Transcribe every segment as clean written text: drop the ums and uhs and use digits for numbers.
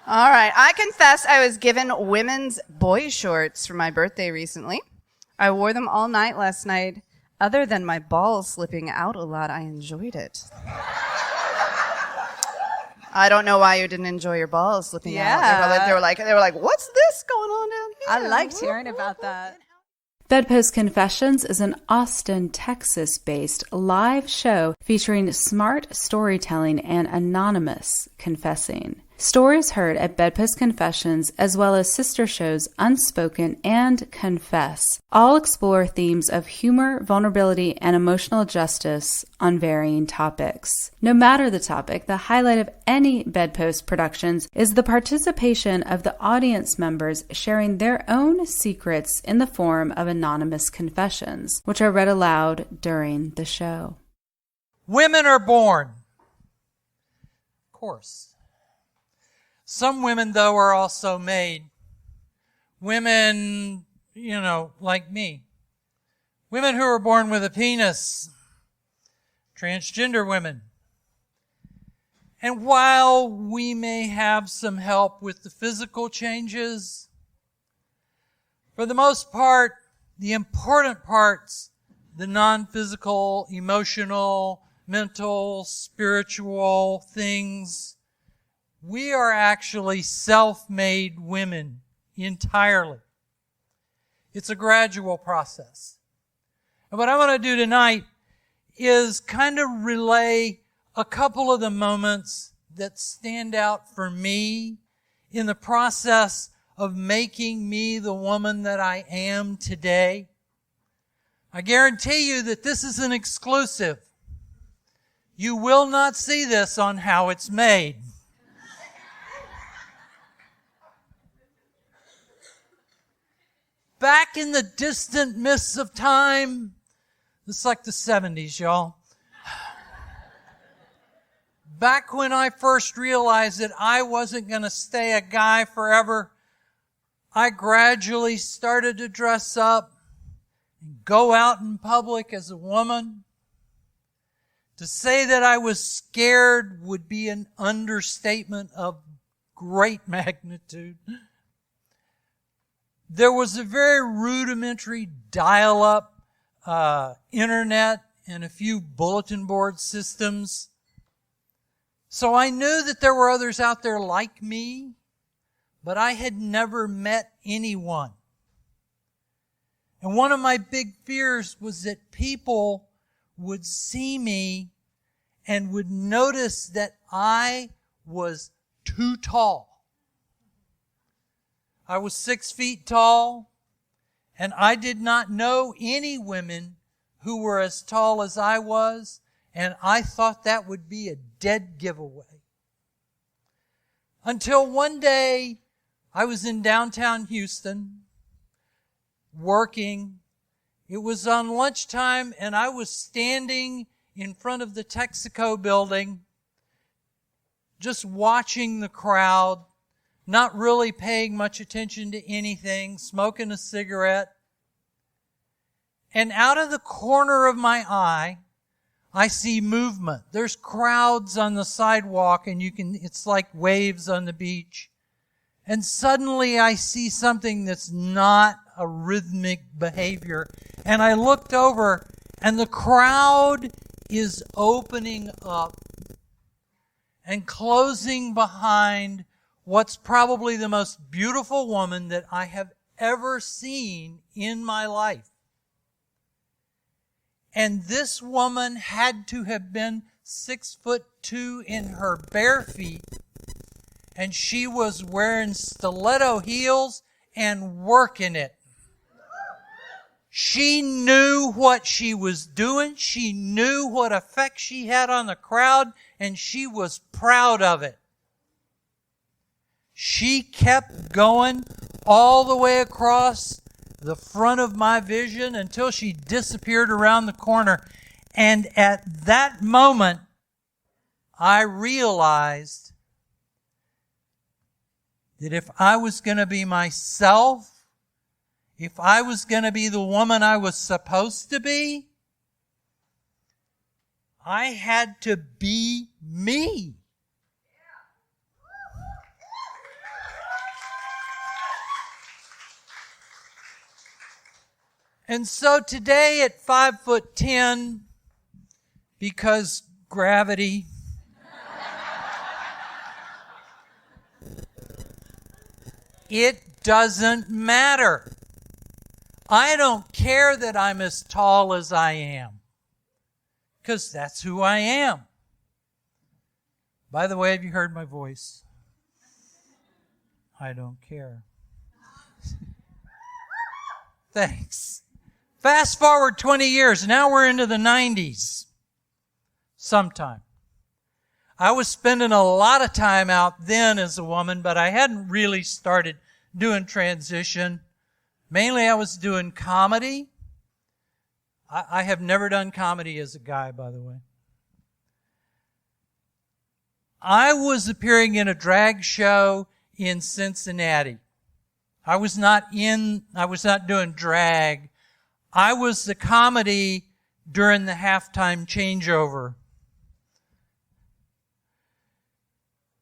All right. I confess I was given women's boy shorts for my birthday recently. I wore them all night last night. Other than my balls slipping out a lot, I enjoyed it. I don't know why you didn't enjoy your balls slipping out. They were like, what's this going on down here? I liked hearing about that. BedPost Confessions is an Austin, Texas-based live show featuring smart storytelling and anonymous confessing. Stories heard at BedPost Confessions, as well as sister shows Unspoken and Confess, all explore themes of humor, vulnerability, and emotional justice on varying topics. No matter the topic, the highlight of any BedPost productions is the participation of the audience members sharing their own secrets in the form of anonymous confessions, which are read aloud during the show. Women are born. Of course. Some women, though, are also made. Women, like me. Women who are born with a penis. Transgender women. And while we may have some help with the physical changes, for the most part, the important parts, the non-physical, emotional, mental, spiritual things, we are actually self-made women entirely. It's a gradual process. And what I want to do tonight is kind of relay a couple of the moments that stand out for me in the process of making me the woman that I am today. I guarantee you that this is an exclusive. You will not see this on How It's Made. Back in the distant mists of time, it's like the 70s, y'all. Back when I first realized that I wasn't going to stay a guy forever, I gradually started to dress up and go out in public as a woman. To say that I was scared would be an understatement of great magnitude. There was a very rudimentary dial-up internet and a few bulletin board systems. So I knew that there were others out there like me, but I had never met anyone. And one of my big fears was that people would see me and would notice that I was too tall. I was 6 feet tall, and I did not know any women who were as tall as I was, and I thought that would be a dead giveaway. Until one day, I was in downtown Houston, working. It was on lunchtime, and I was standing in front of the Texaco building, just watching the crowd, not really paying much attention to anything, smoking a cigarette. And out of the corner of my eye, I see movement. There's crowds on the sidewalk, and it's like waves on the beach. And suddenly I see something that's not a rhythmic behavior. And I looked over, and the crowd is opening up and closing behind what's probably the most beautiful woman that I have ever seen in my life. And this woman had to have been 6'2" in her bare feet. And she was wearing stiletto heels and working it. She knew what she was doing. She knew what effect she had on the crowd, and she was proud of it. She kept going all the way across the front of my vision until she disappeared around the corner. And at that moment, I realized that if I was going to be myself, if I was going to be the woman I was supposed to be, I had to be me. And so today at 5'10", because gravity, it doesn't matter. I don't care that I'm as tall as I am, because that's who I am. By the way, have you heard my voice? I don't care. Thanks. Fast forward 20 years. Now we're into the 90s. Sometime. I was spending a lot of time out then as a woman, but I hadn't really started doing transition. Mainly I was doing comedy. I have never done comedy as a guy, by the way. I was appearing in a drag show in Cincinnati. I was not doing drag. I was the comedy during the halftime changeover.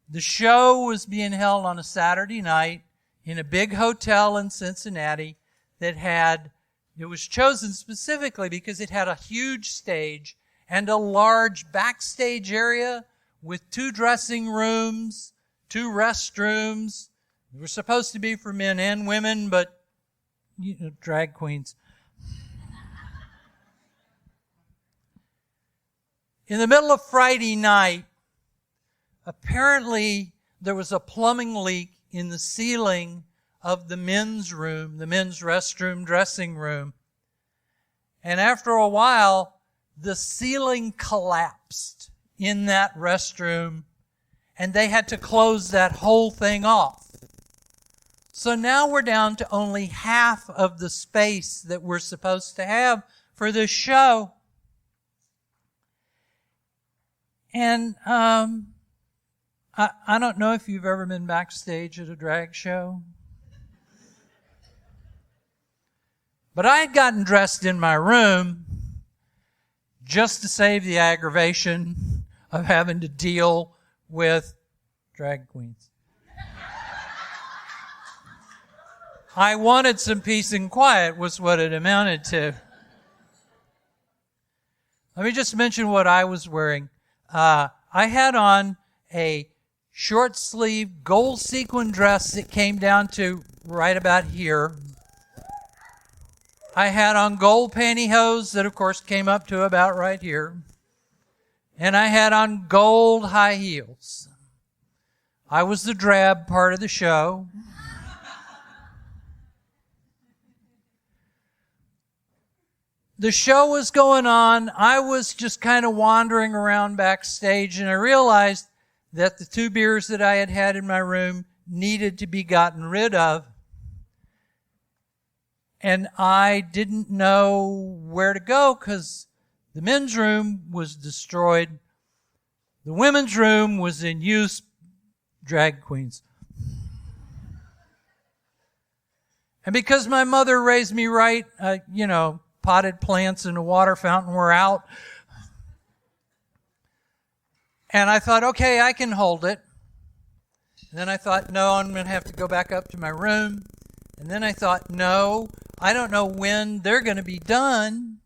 The show was being held on a Saturday night in a big hotel in Cincinnati it was chosen specifically because it had a huge stage and a large backstage area with 2 dressing rooms, 2 restrooms. They were supposed to be for men and women, but, drag queens. In the middle of Friday night, apparently there was a plumbing leak in the ceiling of the men's room, the men's restroom, dressing room. And after a while, the ceiling collapsed in that restroom, and they had to close that whole thing off. So now we're down to only half of the space that we're supposed to have for this show. And I don't know if you've ever been backstage at a drag show. But I had gotten dressed in my room just to save the aggravation of having to deal with drag queens. I wanted some peace and quiet was what it amounted to. Let me just mention what I was wearing. I had on a short sleeve gold sequin dress that came down to right about here. I had on gold pantyhose that of course came up to about right here. And I had on gold high heels. I was the drab part of the show. The show was going on. I was just kind of wandering around backstage, and I realized that the 2 beers that I had had in my room needed to be gotten rid of. And I didn't know where to go because the men's room was destroyed. The women's room was in use. Drag queens. And because my mother raised me right, potted plants and a water fountain were out. And I thought, okay, I can hold it. And then I thought, no, I'm going to have to go back up to my room. And then I thought, no, I don't know when they're going to be done.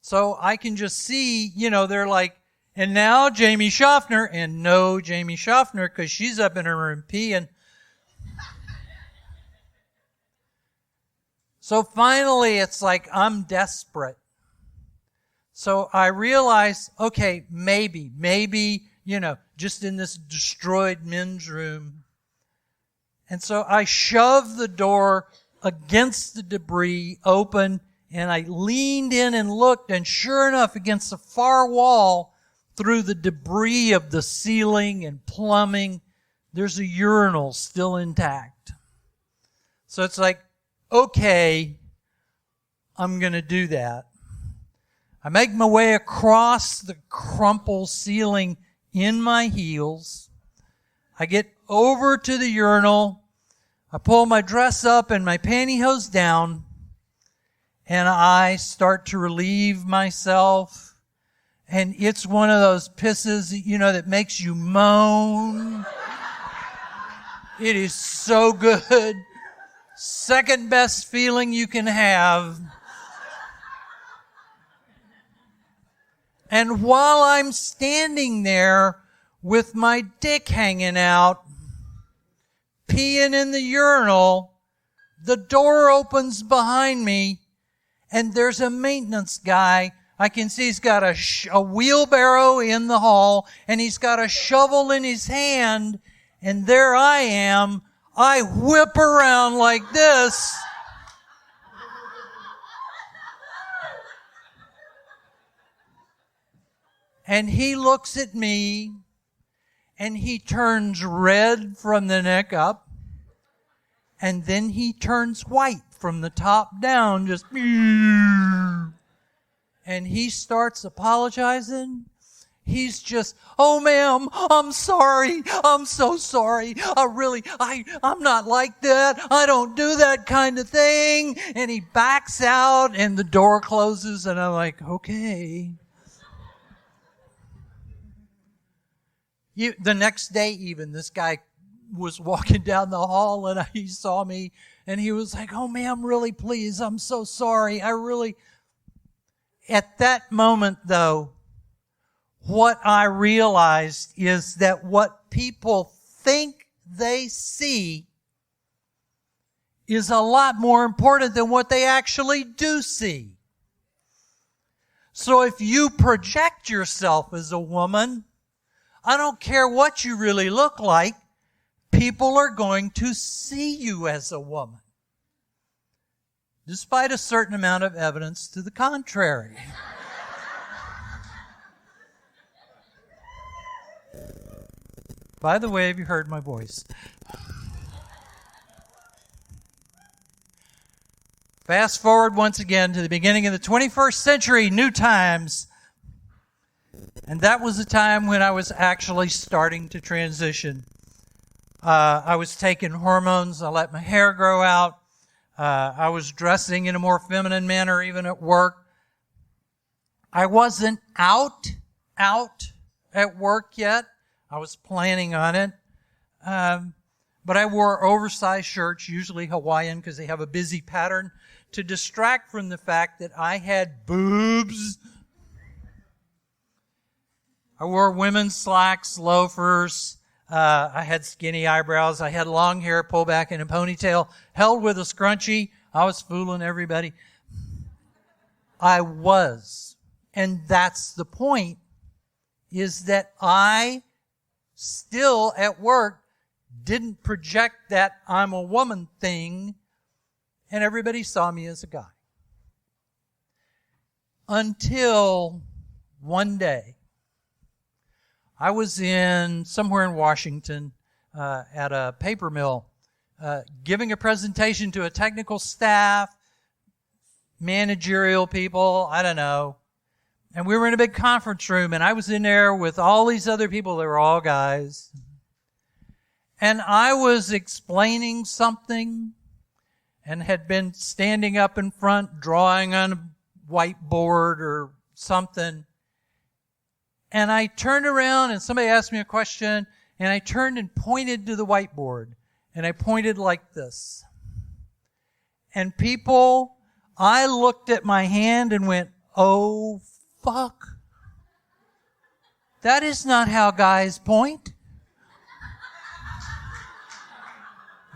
So I can just see, they're like, and now Jami Shofner, and no Jami Shofner because she's up in her room peeing. So finally, it's like I'm desperate. So I realized, okay, maybe, just in this destroyed men's room. And so I shoved the door against the debris open, and I leaned in and looked, and sure enough, against the far wall, through the debris of the ceiling and plumbing, there's a urinal still intact. So it's like, okay, I'm going to do that. I make my way across the crumpled ceiling in my heels. I get over to the urinal. I pull my dress up and my pantyhose down, and I start to relieve myself. And it's one of those pisses, that makes you moan. It is so good. Second best feeling you can have. And while I'm standing there with my dick hanging out, peeing in the urinal, the door opens behind me, and there's a maintenance guy. I can see he's got a wheelbarrow in the hall, and he's got a shovel in his hand, and there I am. I whip around like this. And he looks at me, and he turns red from the neck up, and then he turns white from the top down, just, and he starts apologizing. He's just, oh ma'am, I'm sorry. I'm so sorry. I'm not like that. I don't do that kind of thing. And he backs out and the door closes and I'm like, okay. The next day even, this guy was walking down the hall and he saw me and he was like, oh ma'am, really please, I'm so sorry. At that moment though, what I realized is that what people think they see is a lot more important than what they actually do see. So if you project yourself as a woman, I don't care what you really look like, people are going to see you as a woman, despite a certain amount of evidence to the contrary. By the way, have you heard my voice? Fast forward once again to the beginning of the 21st century, new times. And that was the time when I was actually starting to transition. I was taking hormones. I let my hair grow out. I was dressing in a more feminine manner, even at work. I wasn't out at work yet. I was planning on it. But I wore oversized shirts, usually Hawaiian, because they have a busy pattern, to distract from the fact that I had boobs. I wore women's slacks, loafers. I had skinny eyebrows. I had long hair pulled back in a ponytail, held with a scrunchie. I was fooling everybody. I was. And that's the point, is that I still at work didn't project that I'm a woman thing, and everybody saw me as a guy. Until one day, I was somewhere in Washington at a paper mill giving a presentation to a technical staff, managerial people, I don't know. And we were in a big conference room, and I was in there with all these other people. They were all guys. And I was explaining something and had been standing up in front, drawing on a whiteboard or something. And I turned around, and somebody asked me a question, and I turned and pointed to the whiteboard. And I pointed like this. And I looked at my hand and went, oh, fuck. That is not how guys point.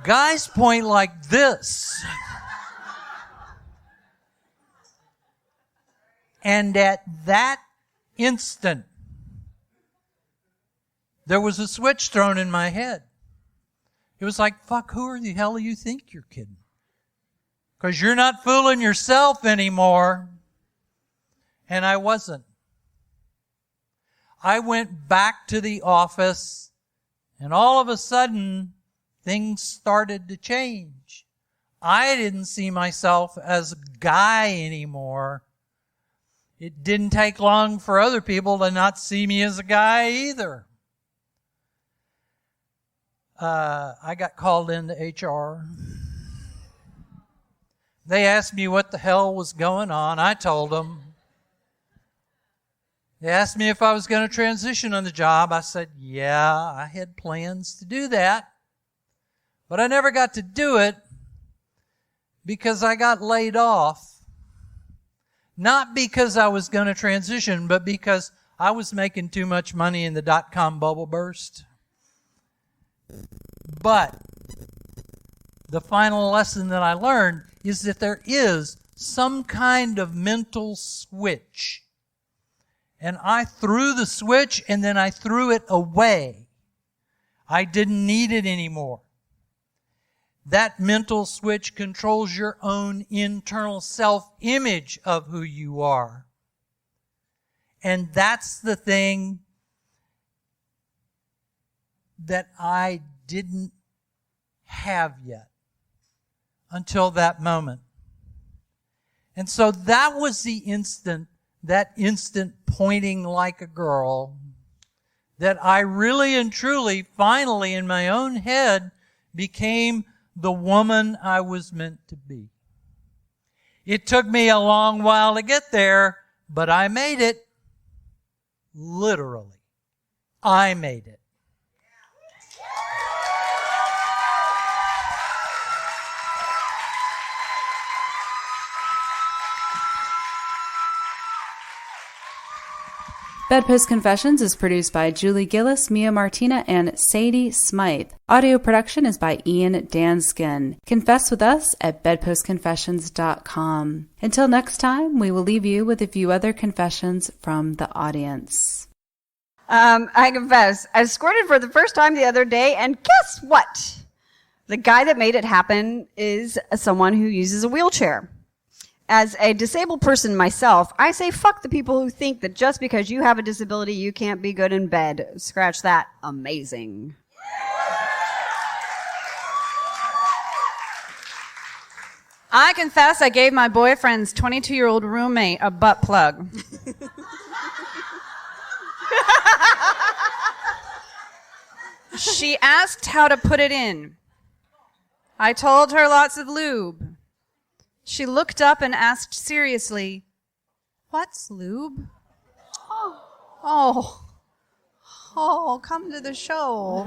Guys point like this. And at that instant, there was a switch thrown in my head. It was like, fuck, who the hell do you think you're kidding? Because you're not fooling yourself anymore. And I wasn't. I went back to the office, and all of a sudden, things started to change. I didn't see myself as a guy anymore. It didn't take long for other people to not see me as a guy either. I got called into HR. They asked me what the hell was going on. I told them. They asked me if I was going to transition on the job. I said, yeah, I had plans to do that. But I never got to do it because I got laid off. Not because I was going to transition, but because I was making too much money in the dot-com bubble burst. But the final lesson that I learned is that there is some kind of mental switch. And I threw the switch and then I threw it away. I didn't need it anymore. That mental switch controls your own internal self-image of who you are. And that's the thing that I didn't have yet until that moment. And so that was the instant, that instant pointing like a girl, that I really and truly, finally, in my own head, became the woman I was meant to be. It took me a long while to get there, but I made it. Literally. I made it. Bedpost Confessions is produced by Julie Gillis, Mia Martina, and Sadie Smythe. Audio production is by Ian Danskin. Confess with us at bedpostconfessions.com. Until next time, we will leave you with a few other confessions from the audience. I confess, I squirted for the first time the other day, and guess what? The guy that made it happen is someone who uses a wheelchair. As a disabled person myself, I say fuck the people who think that just because you have a disability, you can't be good in bed. Scratch that. Amazing. I confess I gave my boyfriend's 22-year-old roommate a butt plug. She asked how to put it in. I told her lots of lube. She looked up and asked seriously, "What's lube?" Oh, come to the show.